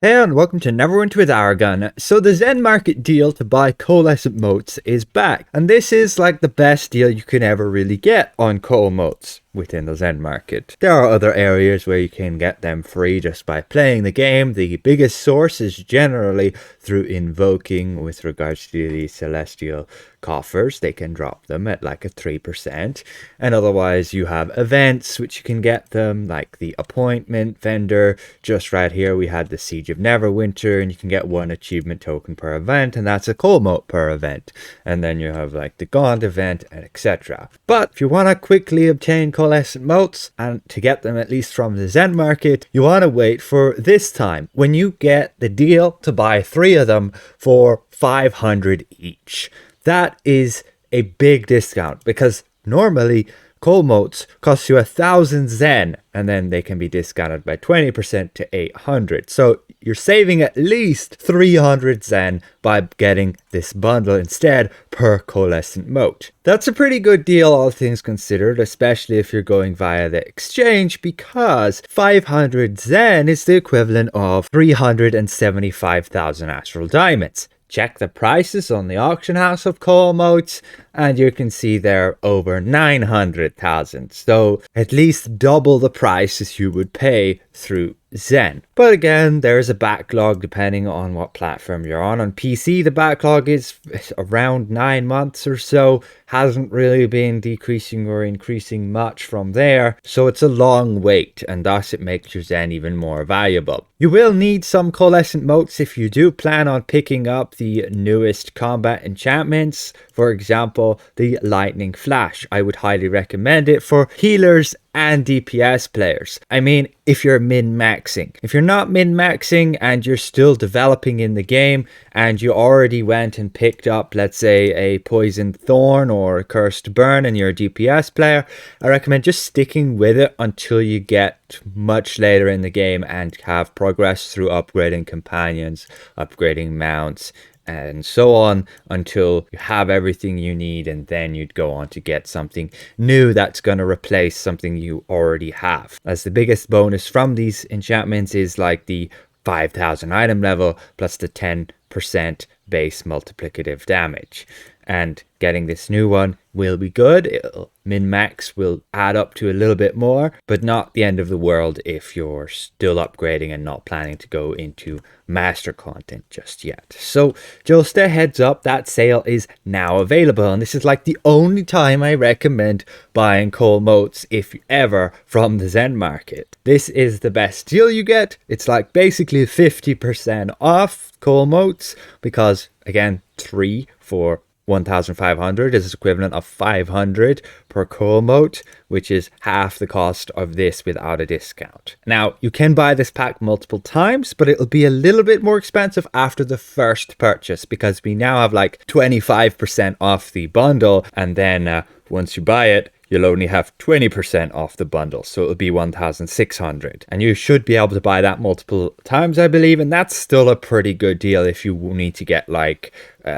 Hey and welcome to Neverwinter with Aragon. So the Zen Market deal to buy coalescent motes is back, and this is like the best deal you can ever really get on coal motes within the Zen Market. There are other areas where you can get them free just by playing the game. The biggest source is generally through invoking with regards to the celestial coffers. They can drop them at like a 3%, and otherwise you have events which you can get them, like the appointment vendor. Just right here we had the Siege of Neverwinter, and you can get one achievement token per event, and that's a coal mote per event. And then you have like the Gaunt event and etc. But if you want to quickly obtain coalescent motes, and to get them at least from the Zen Market, you want to wait for this time when you get the deal to buy 3 of them for 500 each. That is a big discount because normally coal motes cost you 1,000 Zen, and then they can be discounted by 20% to 800. So you're saving at least 300 Zen by getting this bundle instead per coalescent mote. That's a pretty good deal, all things considered, especially if you're going via the exchange, because 500 Zen is the equivalent of 375,000 astral diamonds. Check the prices on the auction house of coal motes, and you can see they're over 900,000. So at least double the prices you would pay through Zen. But again, there's a backlog depending on what platform you're on. On PC, the backlog is around 9 months or so. Hasn't really been decreasing or increasing much from there. So it's a long wait, and thus it makes your Zen even more valuable. You will need some coalescent motes if you do plan on picking up the newest combat enchantments. For example, the lightning flash. I would highly recommend it for healers and DPS players. I mean, if you're min-maxing. If you're not min-maxing and you're still developing in the game, and you already went and picked up, let's say, a poisoned thorn or a cursed burn and you're a DPS player, I recommend just sticking with it until you get much later in the game and have progress through upgrading companions, upgrading mounts, and so on, until you have everything you need, and then you'd go on to get something new that's going to replace something you already have. As the biggest bonus from these enchantments is like the 5,000 item level plus the 10% base multiplicative damage. And getting this new one will be good. Min-max will add up to a little bit more, but not the end of the world if you're still upgrading and not planning to go into master content just yet. So just a heads up, that sale is now available, and this is like the only time I recommend buying coal motes, if ever, from the Zen Market. This is the best deal you get. It's like basically 50% off coal motes, because again, 3 for 1,500 is equivalent of 500 per coal mote, which is half the cost of this without a discount. Now, you can buy this pack multiple times, but it'll be a little bit more expensive after the first purchase, because we now have like 25% off the bundle, and then once you buy it, you'll only have 20% off the bundle, so it'll be 1,600. And you should be able to buy that multiple times, I believe, and that's still a pretty good deal if you need to get like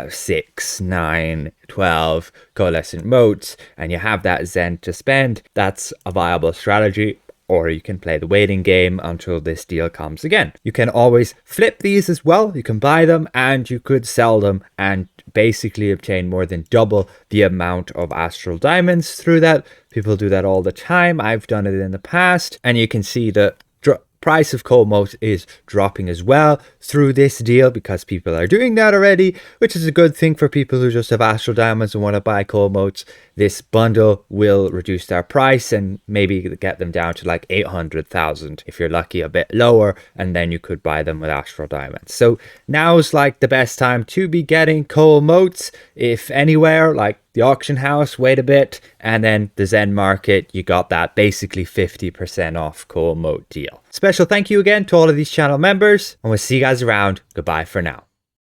6, 9, 12 coalescent motes, and you have that Zen to spend. That's a viable strategy. Or you can play the waiting game until this deal comes again. You can always flip these as well. You can buy them and you could sell them and basically obtain more than double the amount of astral diamonds through that. People do that all the time. I've done it in the past, and you can see the price of coal motes is dropping as well through this deal, because people are doing that already, which is a good thing for people who just have astral diamonds and want to buy coal motes. This bundle will reduce their price and maybe get them down to like 800,000 if you're lucky, a bit lower, and then you could buy them with astral diamonds. So now's like the best time to be getting coal motes. If anywhere, like the auction house, wait a bit, and then the Zen Market, you got that basically 50% off coal mote deal. Special thank you again to all of these channel members, and we'll see you guys around. Goodbye for now.